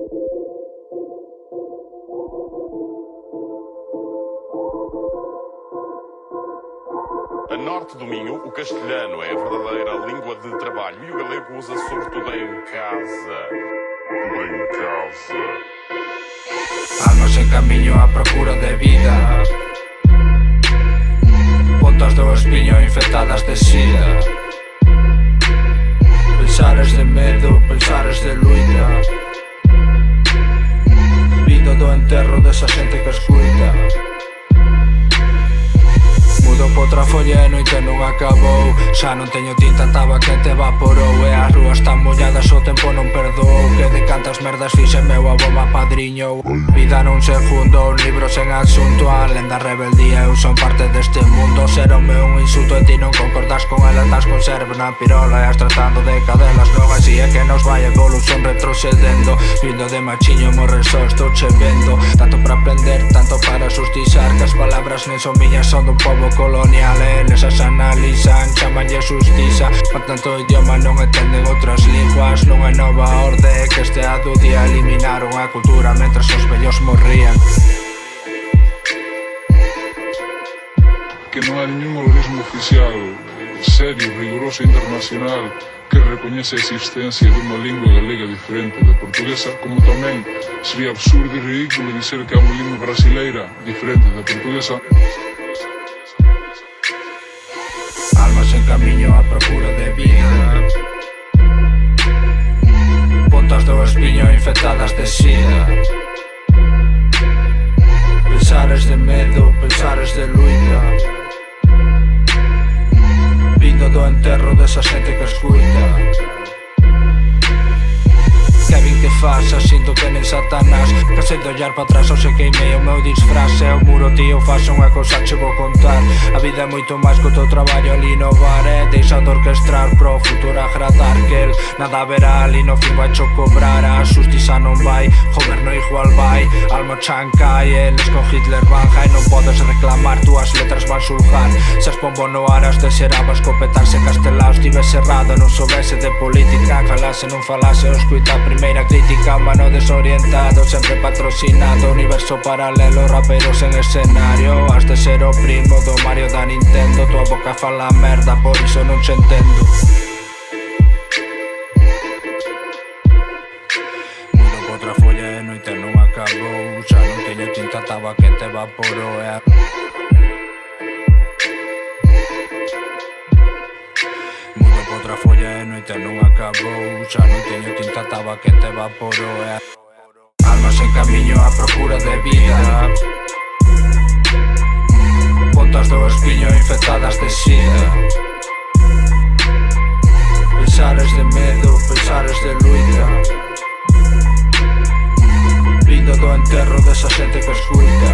A norte do Minho, o castelhano é a verdadeira língua de trabalho e o galego usa sobretudo em casa. Almas em caminho à procura de vida, pontas do espinho infectadas de sida. Pensares de medo, pensares de luita, vindo do enterro desa xente que escuita. Mudo por outra folla e a noite non acabou. Xa non teño tinta, estaba quente, evaporou. E as rúas tan molladas, o tempo non perdoou. Que de cantas merdas fixe meu avó me apadriñou. Vida nun segundo, un libro sen asunto. A lenda rebeldía, eu son parte deste mundo. Serome un insulto e ti non concordas con ela. Estás con serve na pirola e as tratando de cadelas. Non así é que nos vai evolución retrocedendo. Vindo de machiño morrer só estou che vendo. Tanto para aprender, tanto para justizar. Que as palabras nen son miñas, son dun pobo colonial. Eles as analizan, chamanlle xustiza. Por tanto idioma non entenden outras linguas. Non é nova orde que este ado día eliminaron a cultura mentras os vellos morrían. Que non hai ningún organismo oficial serio, riguroso e internacional que recoñece a existencia dunha lingua galega diferente da portuguesa, como tamén sería absurdo e ridículo dizer que há unha lingua brasileira diferente da portuguesa. Almas en camiño á procura de vida, pontas do espiño infectadas de sida. Pensares de medo, pensares de luita, vindo do enterro desa xente que escuita. Kevin que fasa, sinto que nen Satanás. Casei de ollar para trás, hoxe queimei o meu disfraz. E o muro tío faxa unha cousa che vou contar. A vida é moito máis que o teu traballo ali no bar. E deixa de orquestrar pro futuro agradar. Que el nada verá ali no fin vai cho cobrar. A xustiza non vai, goberno igual vai. Alma chancai, eles con Hitler van high. Non podes reclamar, túas letras van sulgar. Se as pombo no aras deserabas copetarse castelaos. Tive errado, non soubese de política. Calase, non falase, o escuita primeira crítica, mano desorientado, sempre patrocinado. Universo paralelo, raperos en escenario. Has de ser o primo do Mario da Nintendo. Tua boca fala merda, por iso non che entendo. Mudo por outra folla e noite non acabou. Xa non teño tinta, estaba quente, evaporou. Mudo por outra folla e noite non acabou. Xa non teño tinta, estaba quente, evaporou. Almas en camiño á procura de vida, pontas do espiño infectadas de sida. Pensares de medo, pensares de luita, vindo do enterro desa xente que escuita.